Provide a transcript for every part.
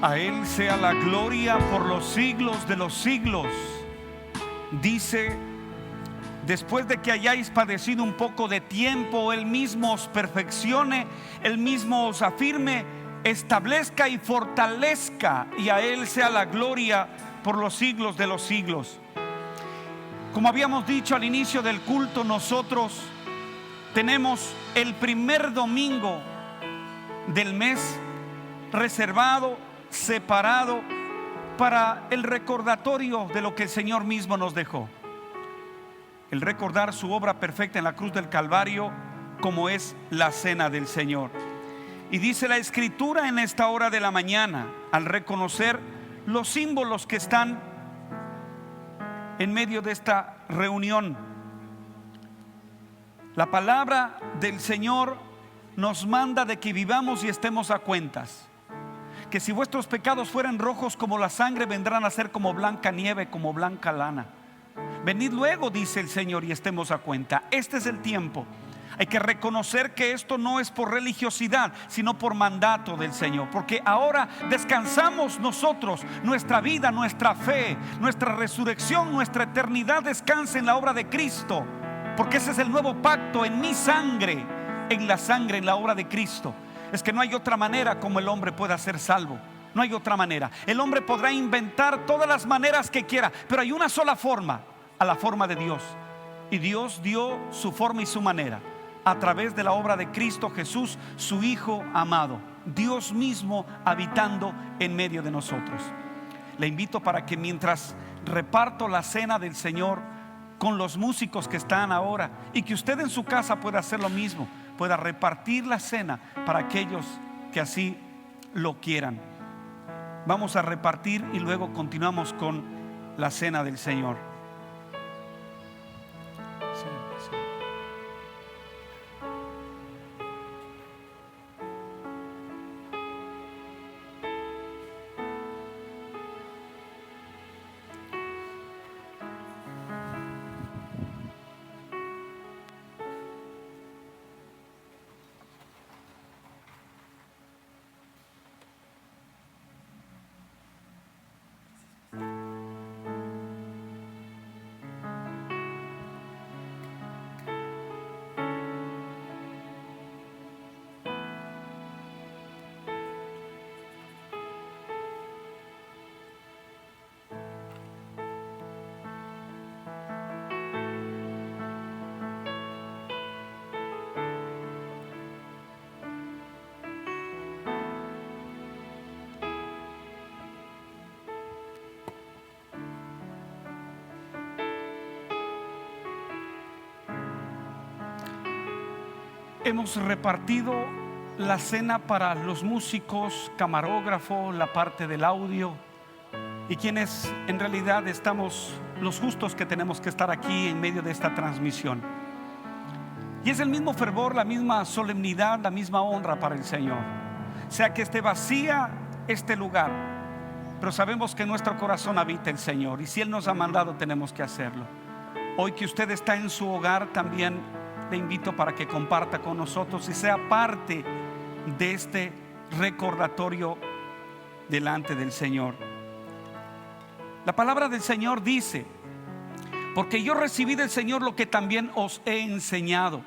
A Él sea la gloria por los siglos de los siglos. Dice: después de que hayáis padecido un poco de tiempo, Él mismo os perfeccione, Él mismo os afirme, establezca y fortalezca. Y a Él sea la gloria por los siglos de los siglos. Como habíamos dicho al inicio del culto, nosotros tenemos el primer domingo del mes reservado, separado para el recordatorio de lo que el Señor mismo nos dejó. El recordar su obra perfecta en la cruz del Calvario, como es la cena del Señor. Y dice la Escritura en esta hora de la mañana, al reconocer los símbolos que están en medio de esta reunión, la palabra del Señor nos manda de que vivamos y estemos a cuentas. Que si vuestros pecados fueran rojos como la sangre, vendrán a ser como blanca nieve, como blanca lana. Venid luego, dice el Señor, y estemos a cuenta. Este es el tiempo. Hay que reconocer que esto no es por religiosidad, sino por mandato del Señor. Porque ahora descansamos nosotros, nuestra vida, nuestra fe, nuestra resurrección, nuestra eternidad descansa en la obra de Cristo. Porque ese es el nuevo pacto en mi sangre, en la sangre, en la obra de Cristo. Es que no hay otra manera como el hombre pueda ser salvo. No hay otra manera. El hombre podrá inventar todas las maneras que quiera, pero hay una sola forma, a la forma de Dios. Y Dios dio su forma y su manera a través de la obra de Cristo Jesús, su Hijo amado, Dios mismo habitando en medio de nosotros. Le invito para que mientras reparto la cena del Señor con los músicos que están ahora, y que usted en su casa pueda hacer lo mismo, pueda repartir la cena para aquellos que así lo quieran. Vamos a repartir y luego continuamos con la cena del Señor. Hemos repartido la cena para los músicos, camarógrafo, la parte del audio, y quienes en realidad estamos los justos que tenemos que estar aquí en medio de esta transmisión. Y es el mismo fervor, la misma solemnidad, la misma honra para el Señor. Sea que esté vacía este lugar, pero sabemos que en nuestro corazón habita el Señor, y si Él nos ha mandado tenemos que hacerlo. Hoy que usted está en su hogar, también le invito para que comparta con nosotros y sea parte de este recordatorio delante del Señor. La palabra del Señor dice: porque yo recibí del Señor lo que también os he enseñado,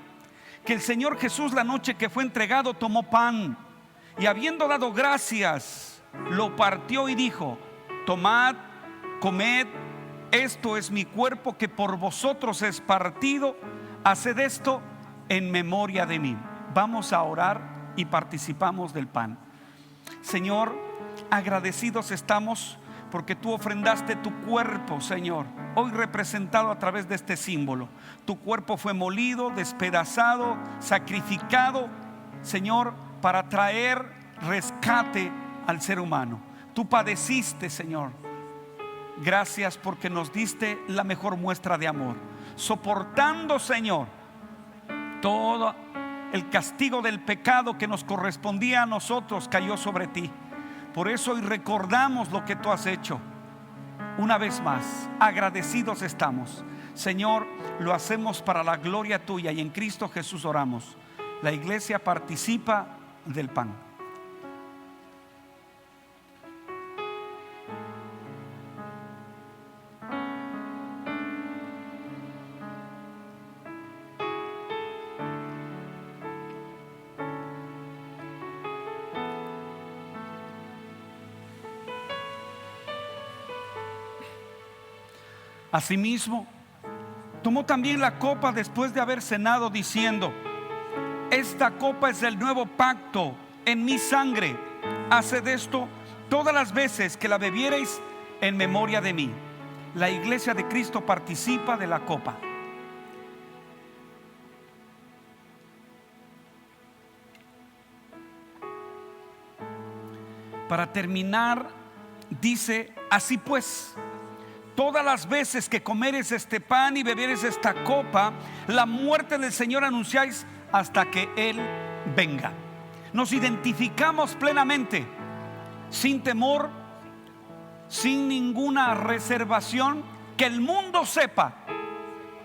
que el Señor Jesús, la noche que fue entregado, tomó pan y habiendo dado gracias, lo partió y dijo: tomad, comed, esto es mi cuerpo que por vosotros es partido, haced esto en memoria de mí. Vamos a orar y participamos del pan. Señor, agradecidos estamos porque tú ofrendaste tu cuerpo, Señor, hoy representado a través de este símbolo. Tu cuerpo fue molido, despedazado, sacrificado, Señor, para traer rescate al ser humano. Tú padeciste, Señor. Gracias porque nos diste la mejor muestra de amor, soportando, Señor, todo el castigo del pecado que nos correspondía a nosotros cayó sobre ti. Por eso hoy recordamos lo que tú has hecho. Una vez más, agradecidos estamos, Señor. Lo hacemos para la gloria tuya, y en Cristo Jesús oramos. La iglesia participa del pan. Asimismo, tomó también la copa después de haber cenado, diciendo: esta copa es el nuevo pacto en mi sangre. Haced esto todas las veces que la bebiereis en memoria de mí. La iglesia de Cristo participa de la copa. Para terminar, dice: así pues, todas las veces que comeres este pan y bebieres esta copa, la muerte del Señor anunciáis hasta que Él venga. Nos identificamos plenamente, sin temor, sin ninguna reservación, que el mundo sepa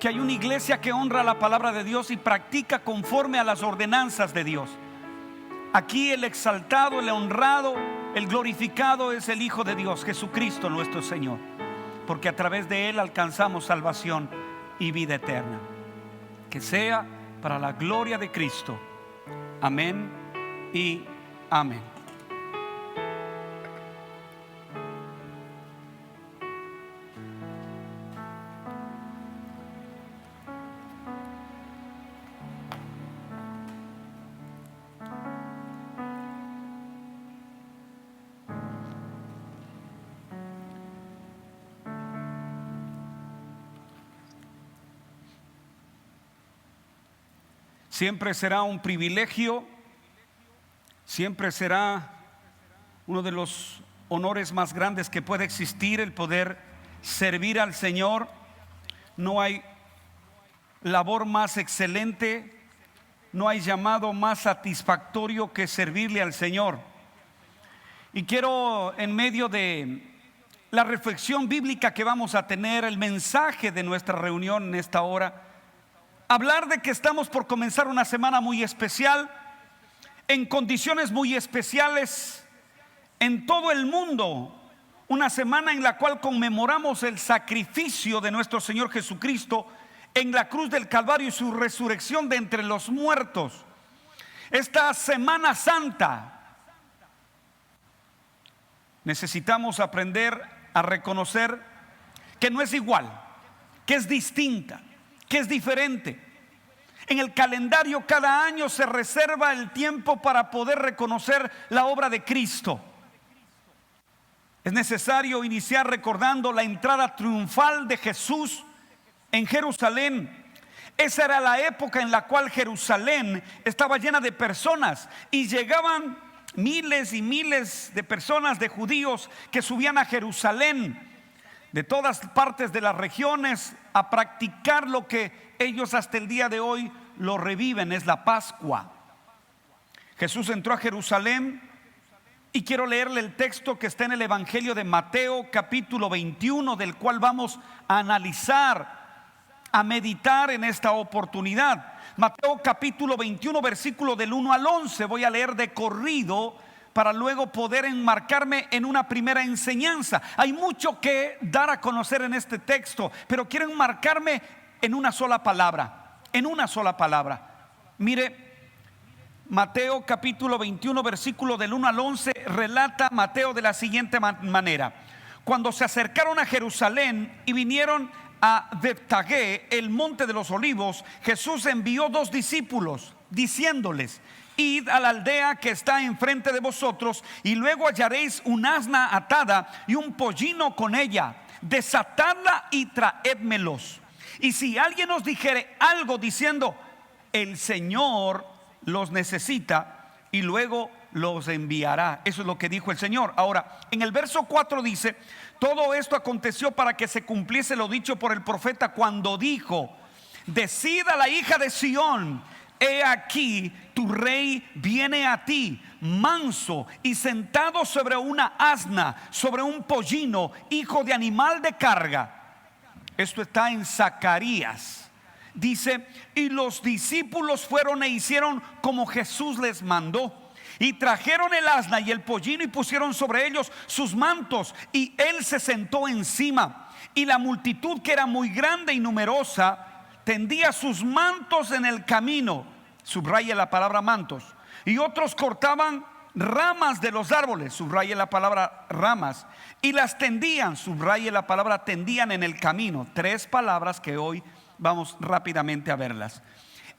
que hay una iglesia que honra la palabra de Dios y practica conforme a las ordenanzas de Dios. Aquí el exaltado, el honrado, el glorificado es el Hijo de Dios, Jesucristo nuestro Señor, porque a través de Él alcanzamos salvación y vida eterna. Que sea para la gloria de Cristo. Amén y amén. Siempre será un privilegio, siempre será uno de los honores más grandes que puede existir, el poder servir al Señor. No hay labor más excelente, no hay llamado más satisfactorio que servirle al Señor. Y quiero, en medio de la reflexión bíblica que vamos a tener, el mensaje de nuestra reunión en esta hora, hablar de que estamos por comenzar una semana muy especial, en condiciones muy especiales en todo el mundo. Una semana en la cual conmemoramos el sacrificio de nuestro Señor Jesucristo en la cruz del Calvario y su resurrección de entre los muertos. Esta Semana Santa necesitamos aprender a reconocer que no es igual, que es distinta, que es diferente. En el calendario cada año se reserva el tiempo para poder reconocer la obra de Cristo. Es necesario iniciar recordando la entrada triunfal de Jesús en Jerusalén. Esa era la época en la cual Jerusalén estaba llena de personas y llegaban miles y miles de personas, de judíos que subían a Jerusalén de todas partes de las regiones a practicar lo que ellos hasta el día de hoy lo reviven, es la Pascua. Jesús entró a Jerusalén y quiero leerle el texto que está en el Evangelio de Mateo capítulo 21, del cual vamos a analizar, a meditar en esta oportunidad. Mateo capítulo 21, versículo del 1 al 11. Voy a leer de corrido para luego poder enmarcarme en una primera enseñanza. Hay mucho que dar a conocer en este texto, pero quiero enmarcarme en una sola palabra, en una sola palabra. Mire, Mateo capítulo 21, versículo del 1 al 11, relata Mateo de la siguiente manera: cuando se acercaron a Jerusalén y vinieron a Betfagé, el monte de los olivos, Jesús envió 2 discípulos, diciéndoles: id a la aldea que está enfrente de vosotros, y luego hallaréis un asna atada y un pollino con ella, desatadla y traédmelos. Y si alguien os dijere algo diciendo: el Señor los necesita, y luego los enviará. Eso es lo que dijo el Señor. Ahora, en el verso 4 dice: todo esto aconteció para que se cumpliese lo dicho por el profeta, cuando dijo: decida la hija de Sión, he aquí tu rey viene a ti, manso y sentado sobre una asna, sobre un pollino, hijo de animal de carga. Esto está en Zacarías. Dice: y los discípulos fueron e hicieron como Jesús les mandó, y trajeron el asna y el pollino y pusieron sobre ellos sus mantos, y él se sentó encima. Y la multitud, que era muy grande y numerosa, tendía sus mantos en el camino. Subraya la palabra mantos. Y otros cortaban ramas de los árboles, subraye la palabra ramas, y las tendían, subraye la palabra tendían, en el camino. Tres palabras que hoy vamos rápidamente a verlas.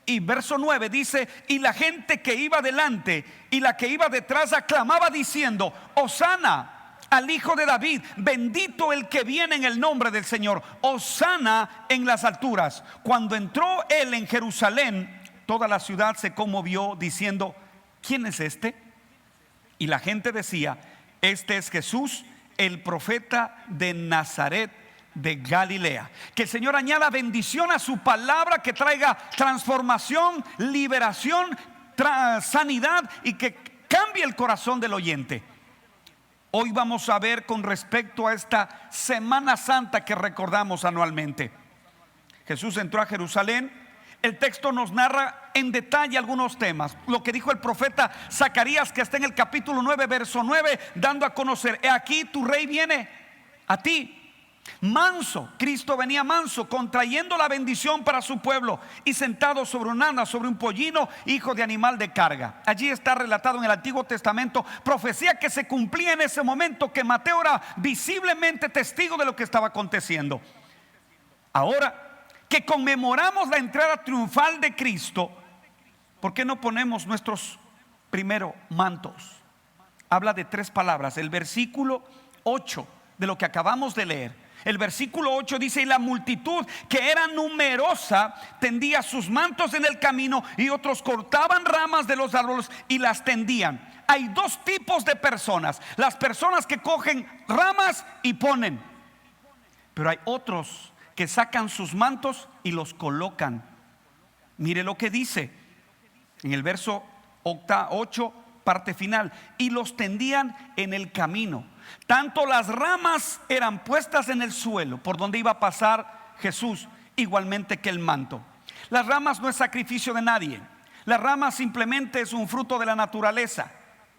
Y verso 9 dice: y la gente que iba delante y la que iba detrás aclamaba diciendo: Hosana al Hijo de David, bendito el que viene en el nombre del Señor, Hosana en las alturas. Cuando entró él en Jerusalén, toda la ciudad se conmovió diciendo: ¿quién es este? Y la gente decía: este es Jesús, el profeta de Nazaret de Galilea. Que el Señor añada bendición a su palabra, que traiga transformación, liberación, sanidad, y que cambie el corazón del oyente. Hoy vamos a ver con respecto a esta Semana Santa que recordamos anualmente. Jesús entró a Jerusalén. El texto nos narra en detalle algunos temas. Lo que dijo el profeta Zacarías, que está en el capítulo 9, verso 9, dando a conocer: he aquí tu rey viene a ti, manso. Cristo venía manso, contrayendo la bendición para su pueblo, y sentado sobre un asno, sobre un pollino, hijo de animal de carga. Allí está relatado en el Antiguo Testamento, profecía que se cumplía en ese momento, que Mateo era visiblemente testigo de lo que estaba aconteciendo. Ahora que conmemoramos la entrada triunfal de Cristo, ¿por qué no ponemos nuestros primero mantos? Habla de tres palabras. El versículo 8 de lo que acabamos de leer, el versículo 8 dice: y la multitud, que era numerosa, tendía sus mantos en el camino, y otros cortaban ramas de los árboles y las tendían. Hay dos tipos de personas: las personas que cogen ramas y ponen, pero hay otros que sacan sus mantos y los colocan. Mire lo que dice en el verso 8, parte final: y los tendían en el camino. Tanto las ramas eran puestas en el suelo por donde iba a pasar Jesús, igualmente que el manto. Las ramas no es sacrificio de nadie. Las ramas simplemente es un fruto de la naturaleza,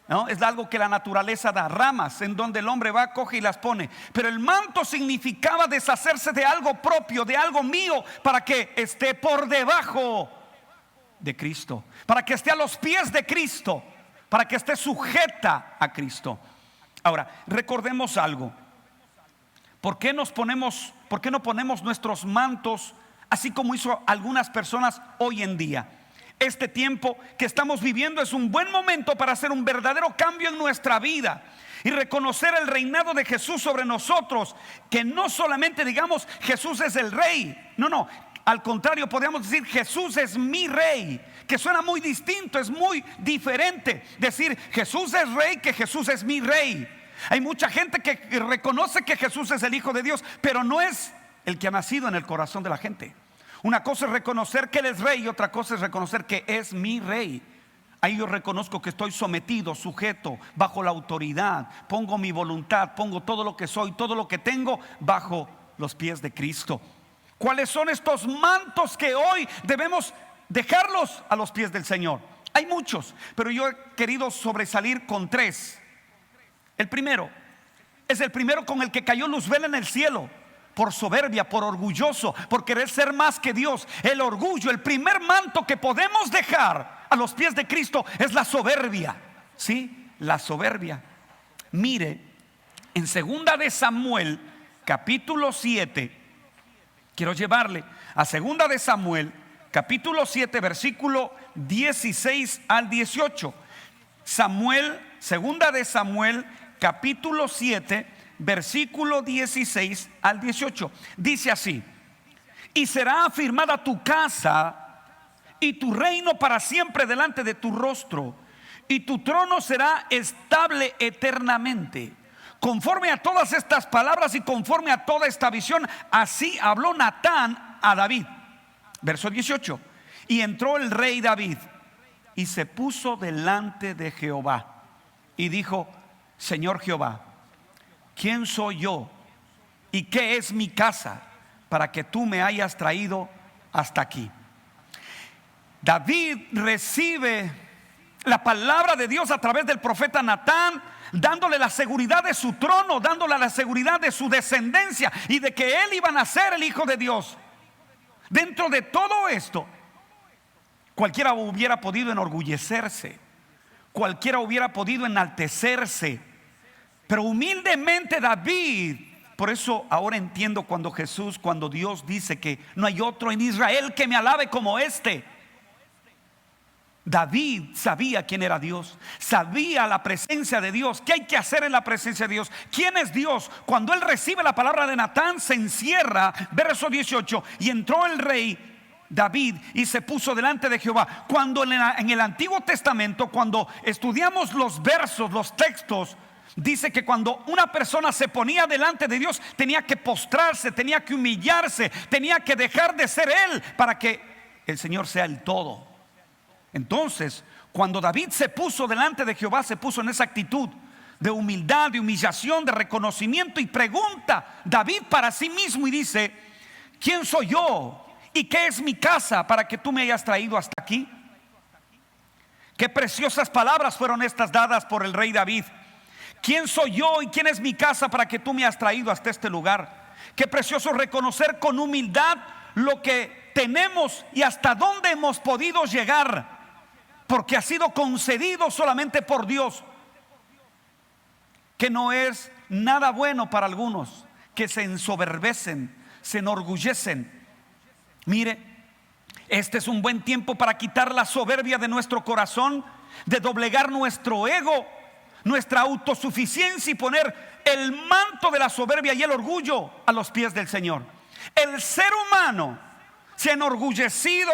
¿no? Es algo que la naturaleza da. Ramas en donde el hombre va, coge y las pone. Pero el manto significaba deshacerse de algo propio, de algo mío, para que esté por debajo de Cristo, para que esté a los pies de Cristo, para que esté sujeta a Cristo. Ahora, recordemos algo. ¿Por qué no ponemos nuestros mantos así como hizo algunas personas hoy en día? Este tiempo que estamos viviendo es un buen momento para hacer un verdadero cambio en nuestra vida y reconocer el reinado de Jesús sobre nosotros. Que no solamente digamos Jesús es el rey, no, al contrario, podríamos decir Jesús es mi rey, que suena muy distinto, es muy diferente decir Jesús es rey que Jesús es mi rey. Hay mucha gente que reconoce que Jesús es el Hijo de Dios, pero no es el que ha nacido en el corazón de la gente. Una cosa es reconocer que Él es rey y otra cosa es reconocer que es mi rey. Ahí yo reconozco que estoy sometido, sujeto, bajo la autoridad. Pongo mi voluntad, pongo todo lo que soy, todo lo que tengo bajo los pies de Cristo. ¿Cuáles son estos mantos que hoy debemos dejarlos a los pies del Señor? Hay muchos, pero yo he querido sobresalir con tres. El primero es el primero con el que cayó Luzbel en el cielo, por soberbia, por orgulloso, por querer ser más que Dios. El orgullo, el primer manto que podemos dejar a los pies de Cristo es la soberbia. Sí, la soberbia. Mire, en 2 de Samuel, capítulo 7, quiero llevarle a 2 de Samuel, capítulo 7, versículo 16 al 18. 2 de Samuel, capítulo 7, versículo 16 al 18. Dice así: y será afirmada tu casa y tu reino para siempre delante de tu rostro, y tu trono será estable eternamente. Conforme a todas estas palabras y conforme a toda esta visión, así habló Natán a David. Verso 18: y entró el rey David y se puso delante de Jehová y dijo: Señor Jehová, ¿quién soy yo y qué es mi casa para que tú me hayas traído hasta aquí? David recibe la palabra de Dios a través del profeta Natán, dándole la seguridad de su trono, dándole la seguridad de su descendencia y de que él iba a nacer el Hijo de Dios. Dentro de todo esto, cualquiera hubiera podido enorgullecerse, cualquiera hubiera podido enaltecerse, pero humildemente David. Por eso ahora entiendo cuando Dios dice que no hay otro en Israel que me alabe como este. David sabía quién era Dios, sabía la presencia de Dios, qué hay que hacer en la presencia de Dios, quién es Dios. Cuando él recibe la palabra de Natán, se encierra, verso 18, y entró el rey David y se puso delante de Jehová. Cuando en el Antiguo Testamento, cuando estudiamos los versos, los textos, dice que cuando una persona se ponía delante de Dios, tenía que postrarse, tenía que humillarse, tenía que dejar de ser él para que el Señor sea el todo. Entonces, cuando David se puso delante de Jehová, se puso en esa actitud de humildad, de humillación, de reconocimiento, y pregunta David para sí mismo y dice: ¿quién soy yo y qué es mi casa para que tú me hayas traído hasta aquí? Qué preciosas palabras fueron estas dadas por el rey David. ¿Quién soy yo y quién es mi casa para que tú me has traído hasta este lugar? Qué precioso reconocer con humildad lo que tenemos y hasta dónde hemos podido llegar, porque ha sido concedido solamente por Dios. Que no es nada bueno para algunos que se ensoberbecen, se enorgullecen. Mire, este es un buen tiempo para quitar la soberbia de nuestro corazón, de doblegar nuestro ego, nuestra autosuficiencia, y poner el manto de la soberbia y el orgullo a los pies del Señor. El ser humano se ha enorgullecido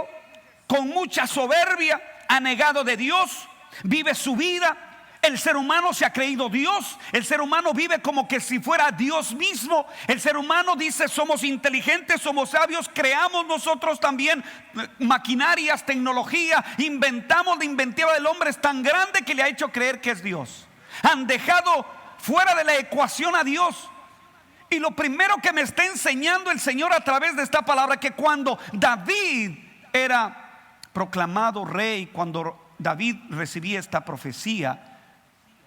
con mucha soberbia, ha negado de Dios, vive su vida. El ser humano se ha creído Dios. El ser humano vive como que si fuera Dios mismo. El ser humano dice: somos inteligentes, somos sabios, creamos nosotros también maquinarias, tecnología, inventamos. La inventiva del hombre es tan grande que le ha hecho creer que es Dios. Han dejado fuera de la ecuación a Dios. Y lo primero que me está enseñando el Señor a través de esta palabra, que cuando David era proclamado rey, cuando David recibía esta profecía,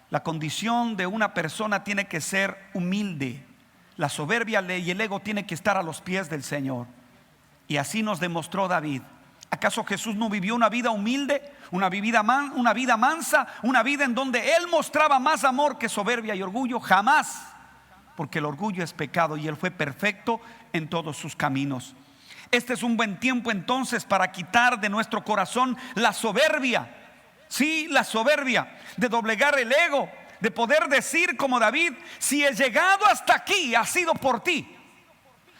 la condición de una persona tiene que ser humilde. La soberbia y el ego tiene que estar a los pies del Señor. Y así nos demostró David. ¿Acaso Jesús no vivió una vida humilde, una vida mansa, una vida en donde Él mostraba más amor que soberbia y orgullo? Jamás, porque el orgullo es pecado y Él fue perfecto en todos sus caminos. Este es un buen tiempo entonces para quitar de nuestro corazón la soberbia. Sí, la soberbia, de doblegar el ego, de poder decir como David: si he llegado hasta aquí, ha sido por ti.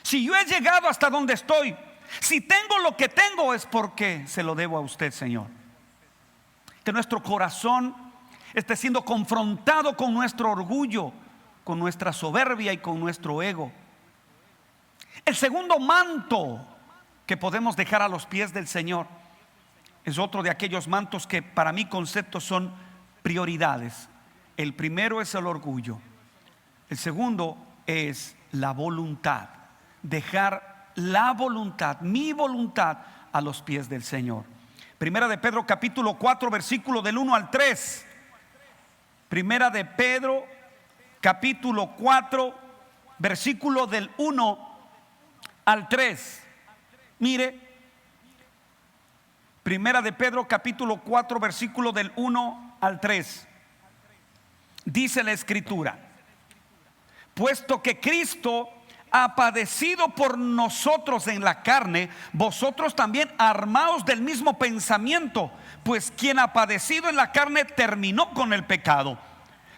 Si yo he llegado hasta donde estoy, si tengo lo que tengo, es porque se lo debo a usted, Señor. Que nuestro corazón esté siendo confrontado con nuestro orgullo, con nuestra soberbia y con nuestro ego. El segundo manto que podemos dejar a los pies del Señor es otro de aquellos mantos que para mi concepto son prioridades. El primero es el orgullo. El segundo es la voluntad. Dejar la voluntad, mi voluntad, a los pies del Señor. Primera de Pedro capítulo 4 versículo del 1 al 3. Primera de Pedro capítulo 4 versículo del 1 al 3. Mire, Primera de Pedro capítulo 4 versículo del 1 al 3. Dice la Escritura: puesto que Cristo ha padecido por nosotros en la carne, vosotros también armaos del mismo pensamiento, pues quien ha padecido en la carne terminó con el pecado,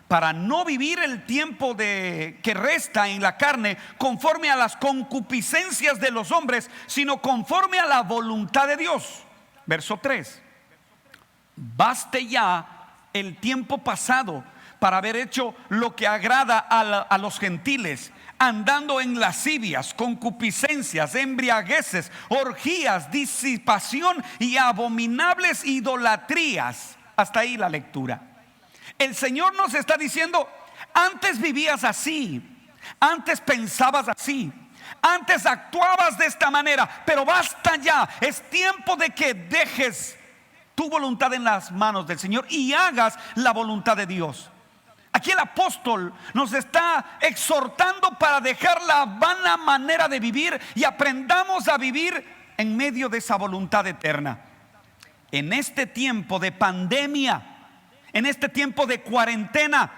para no vivir el tiempo que resta en la carne conforme a las concupiscencias de los hombres, sino conforme a la voluntad de Dios. Verso 3: baste ya el tiempo pasado para haber hecho lo que agrada a los gentiles, andando en lascivias, concupiscencias, embriagueces, orgías, disipación y abominables idolatrías. Hasta ahí la lectura. El Señor nos está diciendo: antes vivías así, antes pensabas así, antes actuabas de esta manera, pero basta ya. Es tiempo de que dejes tu voluntad en las manos del Señor y hagas la voluntad de Dios. Aquí el apóstol nos está exhortando para dejar la vana manera de vivir y aprendamos a vivir en medio de esa voluntad eterna. En este tiempo de pandemia, En este tiempo de cuarentena,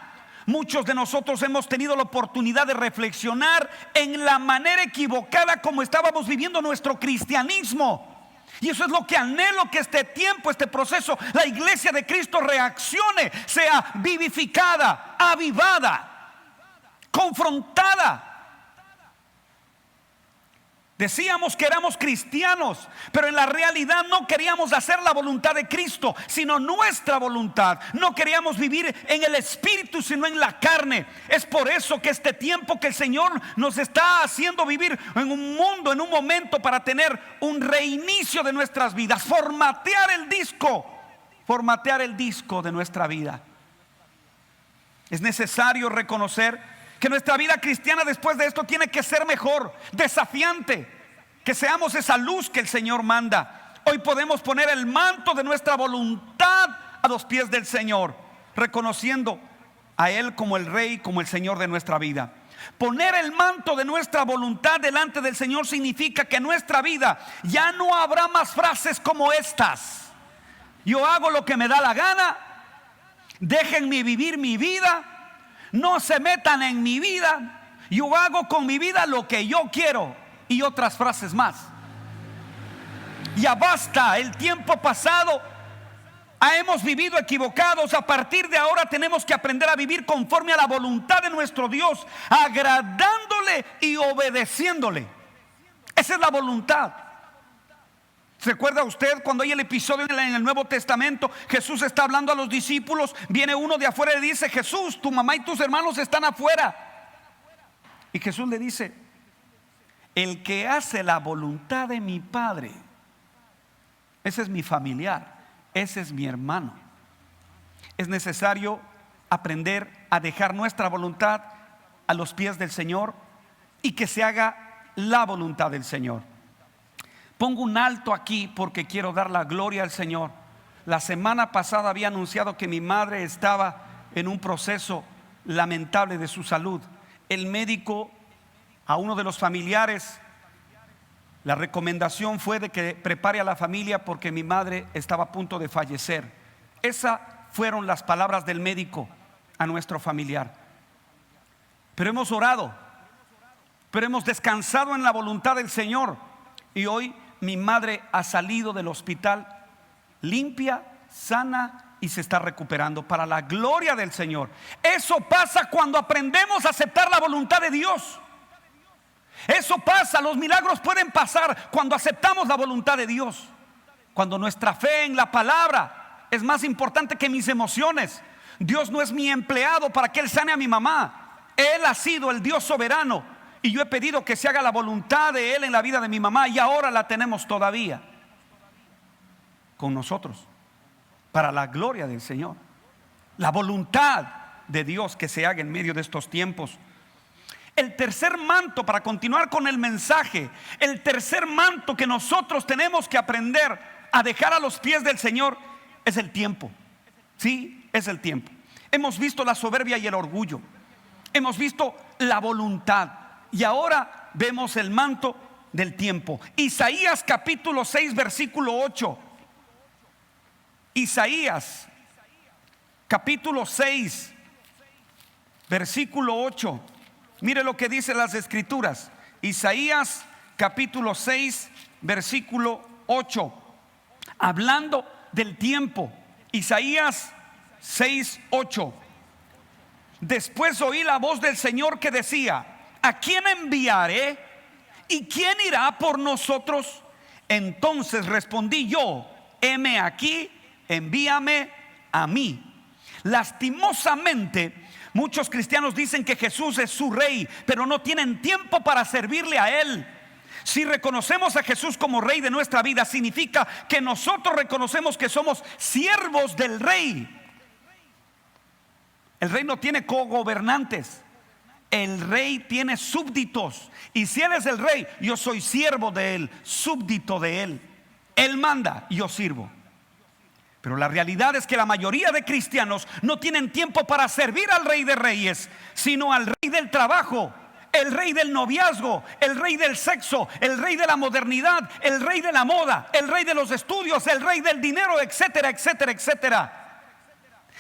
muchos de nosotros hemos tenido la oportunidad de reflexionar en la manera equivocada como estábamos viviendo nuestro cristianismo. Y eso es lo que anhelo, que este tiempo, este proceso, la iglesia de Cristo reaccione, sea vivificada, avivada, confrontada. Decíamos que éramos cristianos, pero en la realidad no queríamos hacer la voluntad de Cristo, sino nuestra voluntad. No queríamos vivir en el espíritu, sino en la carne. Es por eso que este tiempo que el Señor nos está haciendo vivir en un mundo, en un momento, para tener un reinicio de nuestras vidas, formatear el disco de nuestra vida. Es necesario reconocer que nuestra vida cristiana después de esto tiene que ser mejor, desafiante, que seamos esa luz que el Señor manda. Hoy podemos poner el manto de nuestra voluntad a los pies del Señor, reconociendo a Él como el Rey, como el Señor de nuestra vida. Poner el manto de nuestra voluntad delante del Señor significa que en nuestra vida ya no habrá más frases como estas: yo hago lo que me da la gana, déjenme vivir mi vida, no se metan en mi vida, yo hago con mi vida lo que yo quiero, y otras frases más. Ya basta, el tiempo pasado hemos vivido equivocados. A partir de ahora tenemos que aprender a vivir conforme a la voluntad de nuestro Dios, agradándole y obedeciéndole. Esa es la voluntad. ¿Recuerda usted cuando hay el episodio en el Nuevo Testamento? Jesús está hablando a los discípulos, viene uno de afuera y le dice: Jesús, tu mamá y tus hermanos están afuera. Y Jesús le dice: el que hace la voluntad de mi Padre, ese es mi familiar, ese es mi hermano. Es necesario aprender a dejar nuestra voluntad a los pies del Señor y que se haga la voluntad del Señor. Pongo un alto aquí porque quiero dar la gloria al Señor. La semana pasada había anunciado que mi madre estaba en un proceso lamentable de su salud. El médico, a uno de los familiares, la recomendación fue de que prepare a la familia porque mi madre estaba a punto de fallecer. Esas fueron las palabras del médico a nuestro familiar. Pero hemos orado, pero hemos descansado en la voluntad del Señor, y hoy mi madre ha salido del hospital limpia, sana y se está recuperando para la gloria del Señor. Eso pasa cuando aprendemos a aceptar la voluntad de Dios. Eso pasa, los milagros pueden pasar cuando aceptamos la voluntad de Dios. Cuando nuestra fe en la palabra es más importante que mis emociones. Dios no es mi empleado para que Él sane a mi mamá. Él ha sido el Dios soberano, y yo he pedido que se haga la voluntad de Él en la vida de mi mamá, y ahora la tenemos todavía con nosotros, para la gloria del Señor. La voluntad de Dios que se haga en medio de estos tiempos. El tercer manto, para continuar con el mensaje, el tercer manto que nosotros tenemos que aprender a dejar a los pies del Señor es el tiempo. Sí, es el tiempo. Hemos visto la soberbia y el orgullo. Hemos visto la voluntad. Y ahora vemos el manto del tiempo. Isaías capítulo 6 versículo 8. Isaías capítulo 6 versículo 8. Mire lo que dice las escrituras. Isaías capítulo 6 versículo 8. Hablando del tiempo. Isaías 6, 8. Después oí la voz del Señor que decía: ¿a quién enviaré? ¿Y quién irá por nosotros? Entonces respondí yo: heme aquí, envíame a mí. Lastimosamente, muchos cristianos dicen que Jesús es su Rey, pero no tienen tiempo para servirle a Él. Si reconocemos a Jesús como Rey de nuestra vida, significa que nosotros reconocemos que somos siervos del Rey. El Rey no tiene cogobernantes. El Rey tiene súbditos. Y si Él es el Rey, yo soy siervo de Él, súbdito de Él. Él manda y yo sirvo. Pero la realidad es que la mayoría de cristianos no tienen tiempo para servir al Rey de Reyes, sino al Rey del trabajo, el Rey del noviazgo, el Rey del sexo, el Rey de la modernidad, el Rey de la moda, el Rey de los estudios, el Rey del dinero, etcétera, etcétera, etcétera.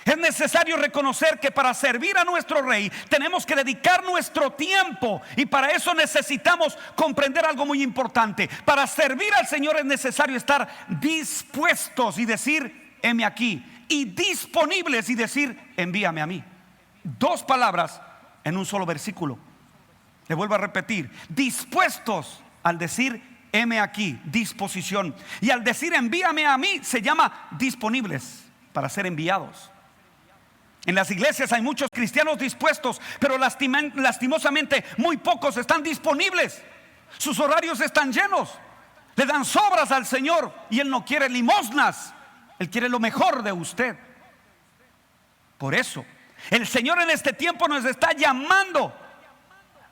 Es necesario reconocer que para servir a nuestro Rey tenemos que dedicar nuestro tiempo, y para eso necesitamos comprender algo muy importante. Para servir al Señor es necesario estar dispuestos y decir: heme aquí, y disponibles y decir: envíame a mí. Dos palabras en un solo versículo. Le vuelvo a repetir: dispuestos al decir heme aquí, disposición, y al decir envíame a mí se llama disponibles para ser enviados. En las iglesias hay muchos cristianos dispuestos, pero lastimosamente muy pocos están disponibles. Sus horarios están llenos, le dan sobras al Señor, y Él no quiere limosnas, Él quiere lo mejor de usted. Por eso el Señor en este tiempo nos está llamando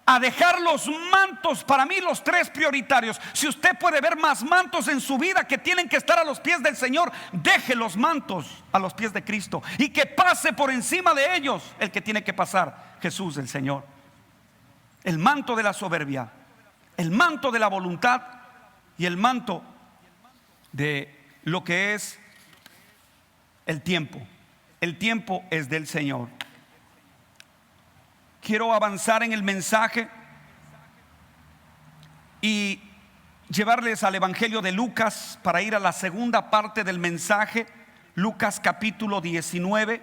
a dejar los mantos. Para mí los tres prioritarios. Si usted puede ver más mantos en su vida que tienen que estar a los pies del Señor, deje los mantos a los pies de Cristo, y que pase por encima de ellos el que tiene que pasar: Jesús el Señor. El manto de la soberbia, el manto de la voluntad y el manto de lo que es el tiempo. El tiempo es del Señor. Quiero avanzar en el mensaje y llevarles al Evangelio de Lucas para ir a la segunda parte del mensaje. Lucas capítulo 19,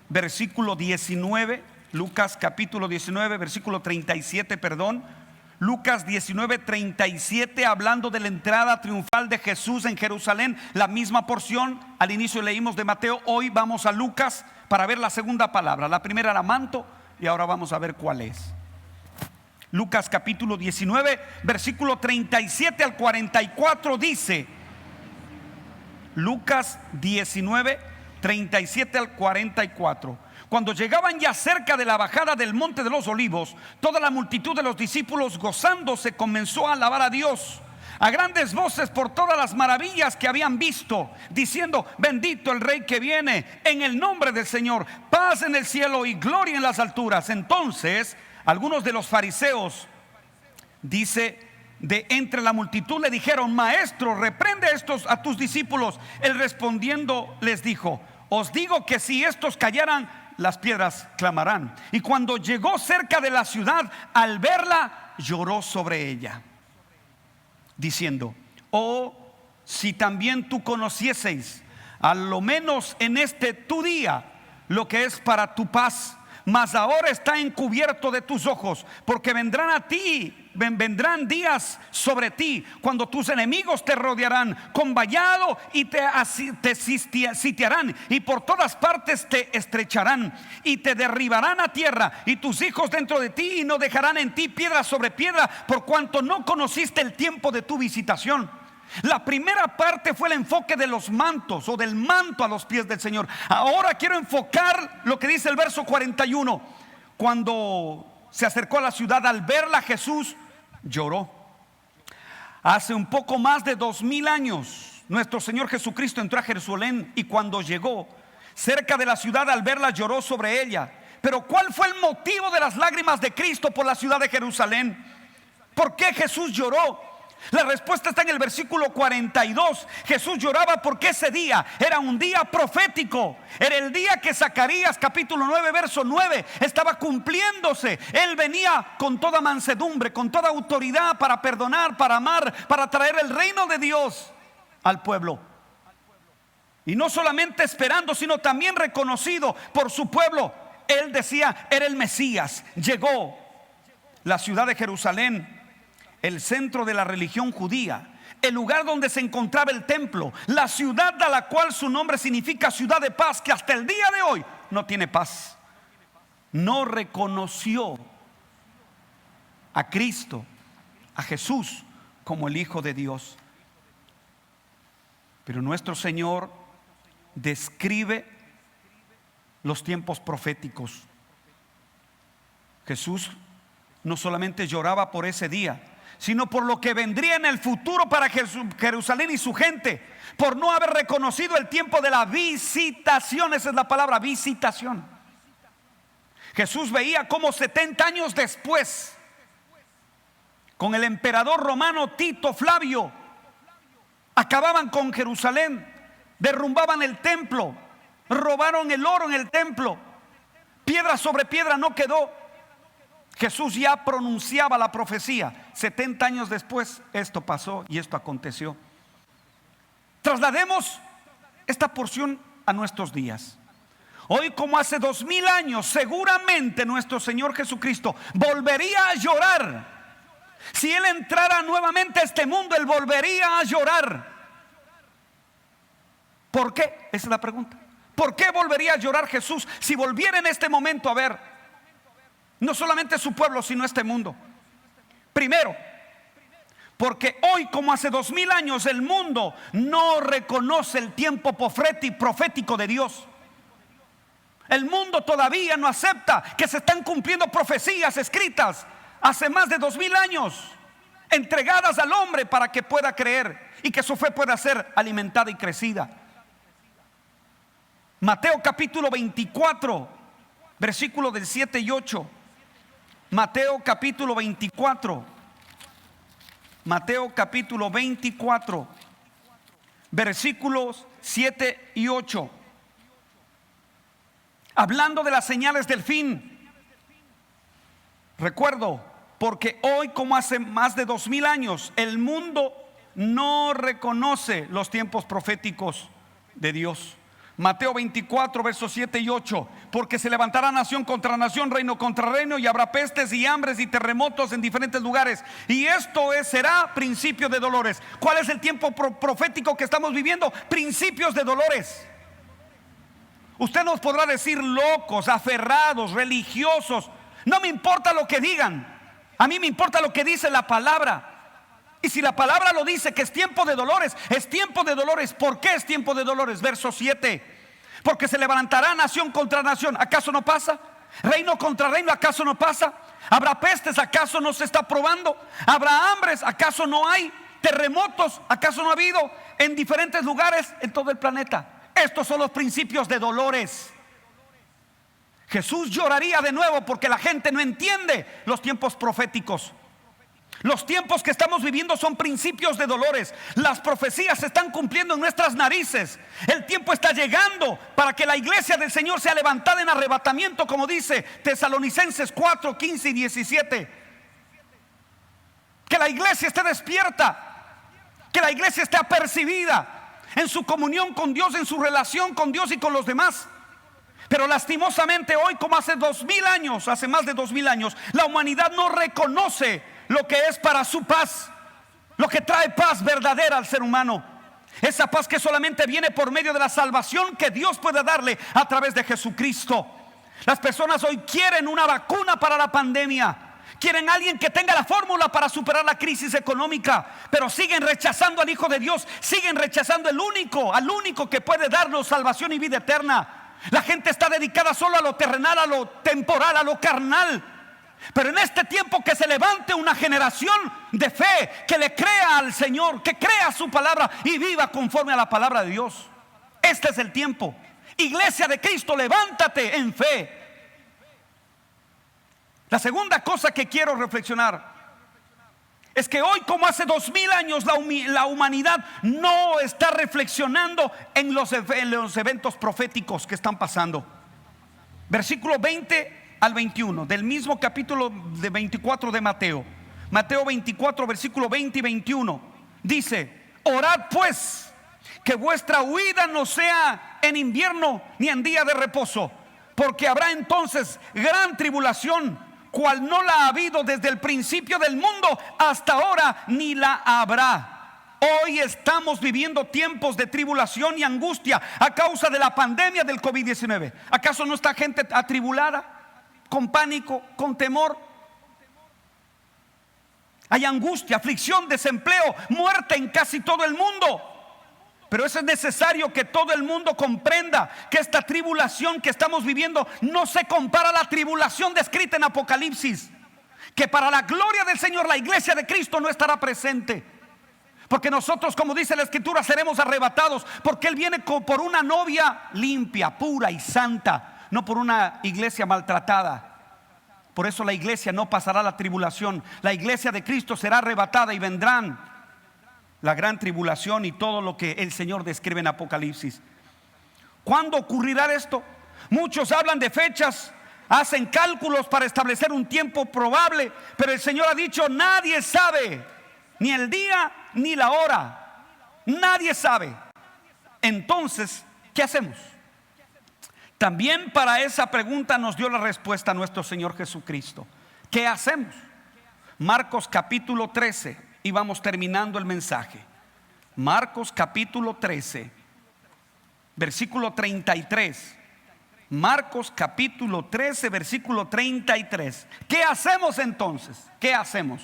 versículo 19. Lucas capítulo 19, versículo 37, perdón. Lucas 19, 37, hablando de la entrada triunfal de Jesús en Jerusalén. La misma porción, al inicio leímos de Mateo. Hoy vamos a Lucas para ver la segunda palabra. La primera era manto, y ahora vamos a ver cuál es. Lucas capítulo 19, versículo 37 al 44 dice: Lucas 19, 37 al 44. Cuando llegaban ya cerca de la bajada del monte de los olivos, toda la multitud de los discípulos, gozándose, comenzó a alabar a Dios a grandes voces por todas las maravillas que habían visto, diciendo: bendito el Rey que viene en el nombre del Señor, paz en el cielo y gloria en las alturas. Entonces algunos de los fariseos, dice, de entre la multitud le dijeron: maestro, reprende a tus discípulos. Él respondiendo les dijo: os digo que si estos callaran, las piedras clamarán. Y cuando llegó cerca de la ciudad, al verla, lloró sobre ella, diciendo: oh, si también tú conocieseis, a lo menos en este tu día, lo que es para tu paz, mas ahora está encubierto de tus ojos, porque vendrán días sobre ti cuando tus enemigos te rodearán con vallado y te sitiarán, y por todas partes te estrecharán y te derribarán a tierra, y tus hijos dentro de ti, y no dejarán en ti piedra sobre piedra, por cuanto no conociste el tiempo de tu visitación. La primera parte fue el enfoque de los mantos, o del manto a los pies del Señor. Ahora quiero enfocar lo que dice el verso 41. Cuando se acercó a la ciudad, al verla, Jesús lloró. Hace un poco más de 2000 años nuestro Señor Jesucristo entró a Jerusalén, y cuando llegó cerca de la ciudad, al verla, lloró sobre ella. Pero ¿cuál fue el motivo de las lágrimas de Cristo por la ciudad de Jerusalén? ¿Por qué Jesús lloró? La respuesta está en el versículo 42. Jesús lloraba porque ese día era un día profético. Era el día que Zacarías capítulo 9 verso 9 estaba cumpliéndose. Él venía con toda mansedumbre, con toda autoridad, para perdonar, para amar, para traer el reino de Dios al pueblo. Y no solamente esperando, sino también reconocido por su pueblo. Él decía: era el Mesías. Llegó. La ciudad de Jerusalén, el centro de la religión judía, el lugar donde se encontraba el templo, la ciudad a la cual su nombre significa ciudad de paz, que hasta el día de hoy no tiene paz. No reconoció a Cristo, a Jesús, como el Hijo de Dios. Pero nuestro Señor describe los tiempos proféticos. Jesús no solamente lloraba por ese día, sino por lo que vendría en el futuro para Jerusalén y su gente, por no haber reconocido el tiempo de la visitación. Esa es la palabra, visitación. Jesús veía cómo 70 años después, con el emperador romano Tito Flavio, acababan con Jerusalén, derrumbaban el templo, robaron el oro en el templo, piedra sobre piedra no quedó. Jesús ya pronunciaba la profecía. 70 años después esto pasó y esto aconteció. Traslademos esta porción a nuestros días. Hoy, como hace 2000 años, seguramente nuestro Señor Jesucristo volvería a llorar. Si Él entrara nuevamente a este mundo, Él volvería a llorar. ¿Por qué? Esa es la pregunta. ¿Por qué volvería a llorar Jesús si volviera en este momento a ver no solamente su pueblo, sino este mundo? Primero, porque hoy, como hace 2000 años, el mundo no reconoce el tiempo profético de Dios. El mundo todavía no acepta que se están cumpliendo profecías escritas hace más de 2000 años, entregadas al hombre para que pueda creer y que su fe pueda ser alimentada y crecida. Mateo capítulo 24, versículos del 7 y 8. Mateo capítulo 24. Mateo capítulo 24, versículos 7 y 8. Hablando de las señales del fin. Recuerdo, porque hoy, como hace más de 2000 años, el mundo no reconoce los tiempos proféticos de Dios. Mateo 24, versos 7 y 8. Porque se levantará nación contra nación, reino contra reino, y habrá pestes y hambres y terremotos en diferentes lugares. Y esto será principio de dolores. ¿Cuál es el tiempo profético que estamos viviendo? Principios de dolores. Usted nos podrá decir locos, aferrados, religiosos. No me importa lo que digan. A mí me importa lo que dice la palabra. Y si la palabra lo dice que es tiempo de dolores, es tiempo de dolores. ¿Por qué es tiempo de dolores? Verso 7. Porque se levantará nación contra nación. ¿Acaso no pasa? Reino contra reino. ¿Acaso no pasa? ¿Habrá pestes? ¿Acaso no se está probando? ¿Habrá hambres? ¿Acaso no hay? ¿Terremotos? ¿Acaso no ha habido en diferentes lugares en todo el planeta? Estos son los principios de dolores. Jesús lloraría de nuevo porque la gente no entiende los tiempos proféticos. Los tiempos que estamos viviendo son principios de dolores. Las profecías se están cumpliendo en nuestras narices. El tiempo está llegando para que la iglesia del Señor sea levantada en arrebatamiento, como dice Tesalonicenses 4, 15 y 17. Que la iglesia esté despierta, que la iglesia esté apercibida en su comunión con Dios, en su relación con Dios y con los demás. Pero lastimosamente hoy, como hace 2000 años, hace más de 2000 años, la humanidad no reconoce lo que es para su paz, lo que trae paz verdadera al ser humano. Esa paz que solamente viene por medio de la salvación que Dios puede darle a través de Jesucristo. Las personas hoy quieren una vacuna para la pandemia, quieren alguien que tenga la fórmula para superar la crisis económica, pero siguen rechazando al Hijo de Dios, siguen rechazando al único que puede darnos salvación y vida eterna. La gente está dedicada solo a lo terrenal, a lo temporal, a lo carnal. Pero en este tiempo que se levante una generación de fe que le crea al Señor, que crea su palabra y viva conforme a la palabra de Dios. Este es el tiempo. Iglesia de Cristo, levántate en fe. La segunda cosa que quiero reflexionar es que hoy, como hace 2000 años, la humanidad no está reflexionando en los eventos proféticos que están pasando. Versículo 20 al 21 del mismo capítulo de 24 de Mateo. Mateo 24, versículo 20 y 21 dice: orad pues, que vuestra huida no sea en invierno ni en día de reposo, porque habrá entonces gran tribulación, cual no la ha habido desde el principio del mundo hasta ahora, ni la habrá. Hoy estamos viviendo tiempos de tribulación y angustia a causa de la pandemia del COVID-19. ¿Acaso no está gente atribulada, con pánico, con temor? Hay angustia, aflicción, desempleo, muerte en casi todo el mundo. Pero eso es necesario que todo el mundo comprenda que esta tribulación que estamos viviendo no se compara a la tribulación descrita en Apocalipsis. Que para la gloria del Señor la iglesia de Cristo no estará presente. Porque nosotros, como dice la Escritura, seremos arrebatados. Porque Él viene por una novia limpia, pura y santa, no por una iglesia maltratada. Por eso la iglesia no pasará la tribulación. La iglesia de Cristo será arrebatada y vendrán la gran tribulación y todo lo que el Señor describe en Apocalipsis. ¿Cuándo ocurrirá esto? Muchos hablan de fechas, hacen cálculos para establecer un tiempo probable, pero el Señor ha dicho: nadie sabe ni el día ni la hora. Nadie sabe. Entonces, ¿qué hacemos? También para esa pregunta nos dio la respuesta nuestro Señor Jesucristo. ¿Qué hacemos? Marcos capítulo 13, y vamos terminando el mensaje. Marcos capítulo 13, versículo 33. Marcos capítulo 13, versículo 33. ¿Qué hacemos entonces? ¿Qué hacemos?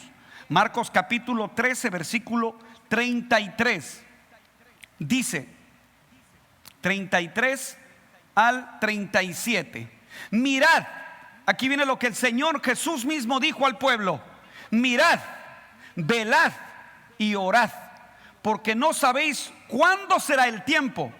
Marcos capítulo 13, versículo 33. Dice, 33 al 37. Mirad, aquí viene lo que el Señor Jesús mismo dijo al pueblo: mirad, velad y orad, porque no sabéis cuándo será el tiempo.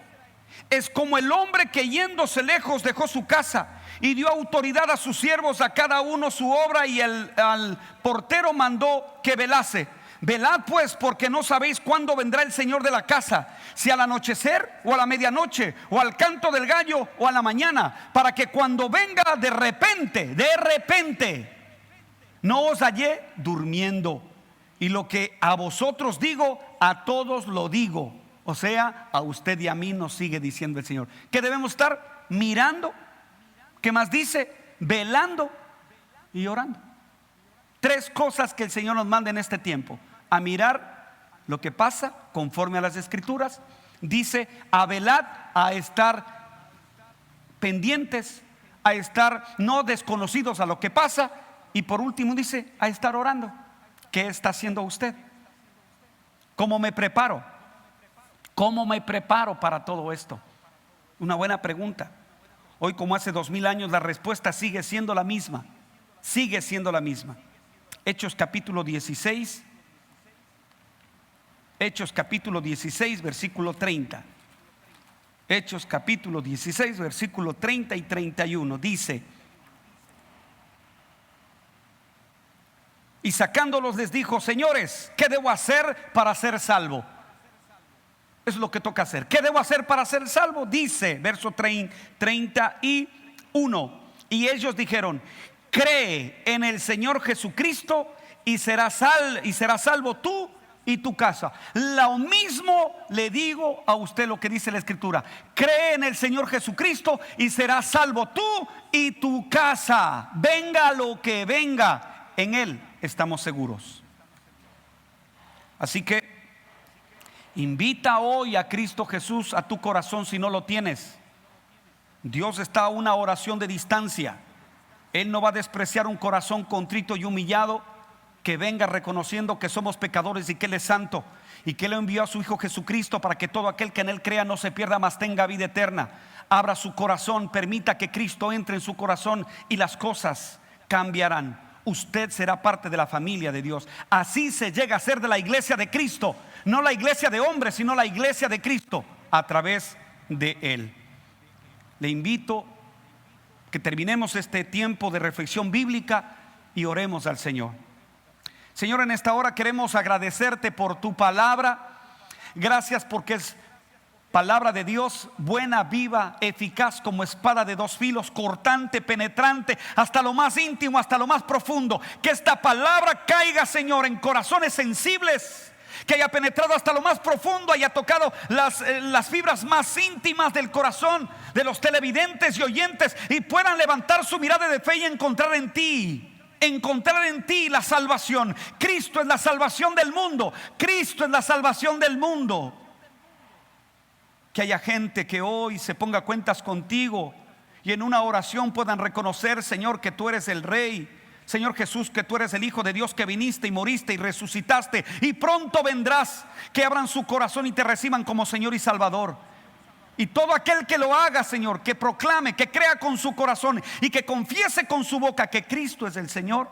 Es como el hombre que yéndose lejos dejó su casa y dio autoridad a sus siervos, a cada uno su obra, y al portero mandó que velase. Velad pues, porque no sabéis cuándo vendrá el Señor de la casa, si al anochecer o a la medianoche, o al canto del gallo o a la mañana, para que cuando venga de repente, no os hallé durmiendo. Y lo que a vosotros digo, a todos lo digo. O sea, a usted y a mí nos sigue diciendo el Señor que debemos estar mirando. ¿Qué más dice? Velando y orando. Tres cosas que el Señor nos manda en este tiempo: a mirar lo que pasa conforme a las Escrituras. Dice a velar, a estar pendientes, a estar no desconocidos a lo que pasa. Y por último dice a estar orando. ¿Qué está haciendo usted? ¿Cómo me preparo? ¿Cómo me preparo para todo esto? Una buena pregunta. Hoy, como hace 2000 años, la respuesta sigue siendo la misma. Sigue siendo la misma. Hechos capítulo 16. Hechos capítulo 16, versículo 30. Hechos capítulo 16, versículo 30 y 31. Dice: y sacándolos les dijo: señores, ¿qué debo hacer para ser salvo? Eso es lo que toca hacer. ¿Qué debo hacer para ser salvo? Dice, verso 31. Y ellos dijeron: cree en el Señor Jesucristo y serás salvo tú y tu casa. Lo mismo le digo a usted, lo que dice la Escritura: cree en el Señor Jesucristo y serás salvo tú y tu casa. Venga lo que venga, en Él estamos seguros. Así que invita hoy a Cristo Jesús a tu corazón si no lo tienes. Dios está a una oración de distancia. Él no va a despreciar un corazón contrito y humillado, que venga reconociendo que somos pecadores y que Él es santo, y que Él envió a su Hijo Jesucristo para que todo aquel que en Él crea no se pierda, mas tenga vida eterna. Abra su corazón, permita que Cristo entre en su corazón y las cosas cambiarán. Usted será parte de la familia de Dios. Así se llega a ser de la iglesia de Cristo. No la iglesia de hombres, sino la iglesia de Cristo a través de Él. Le invito que terminemos este tiempo de reflexión bíblica y oremos al Señor. Señor, en esta hora queremos agradecerte por tu palabra. Gracias porque es palabra de Dios, buena, viva, eficaz como espada de dos filos, cortante, penetrante, hasta lo más íntimo, hasta lo más profundo. Que esta palabra caiga, Señor, en corazones sensibles, que haya penetrado hasta lo más profundo, haya tocado las fibras más íntimas del corazón de los televidentes y oyentes, y puedan levantar su mirada de fe y encontrar en ti la salvación. Cristo es la salvación del mundo. Cristo es la salvación del mundo. Que haya gente que hoy se ponga cuentas contigo y en una oración puedan reconocer, Señor, que tú eres el Rey. Señor Jesús, que tú eres el Hijo de Dios, que viniste y moriste y resucitaste y pronto vendrás. Que abran su corazón y te reciban como Señor y Salvador. Y todo aquel que lo haga, Señor, que proclame, que crea con su corazón y que confiese con su boca que Cristo es el Señor,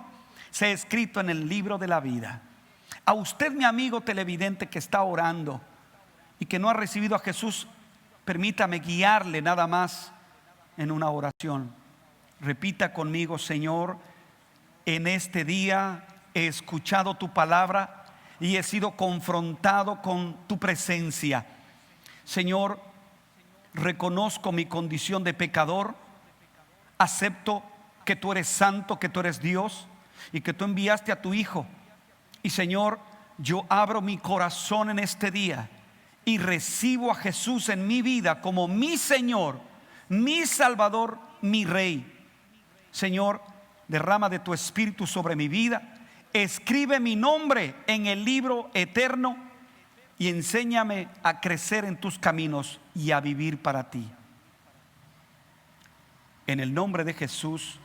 sea escrito en el libro de la vida. A usted, mi amigo televidente que está orando y que no ha recibido a Jesús, permítame guiarle nada más en una oración. Repita conmigo: Señor, en este día he escuchado tu palabra y he sido confrontado con tu presencia. Señor, reconozco mi condición de pecador, acepto que tú eres santo, que tú eres Dios y que tú enviaste a tu Hijo. Y Señor, yo abro mi corazón en este día y recibo a Jesús en mi vida como mi Señor, mi Salvador, mi Rey. Señor, derrama de tu Espíritu sobre mi vida, escribe mi nombre en el libro eterno y enséñame a crecer en tus caminos y a vivir para ti. En el nombre de Jesús.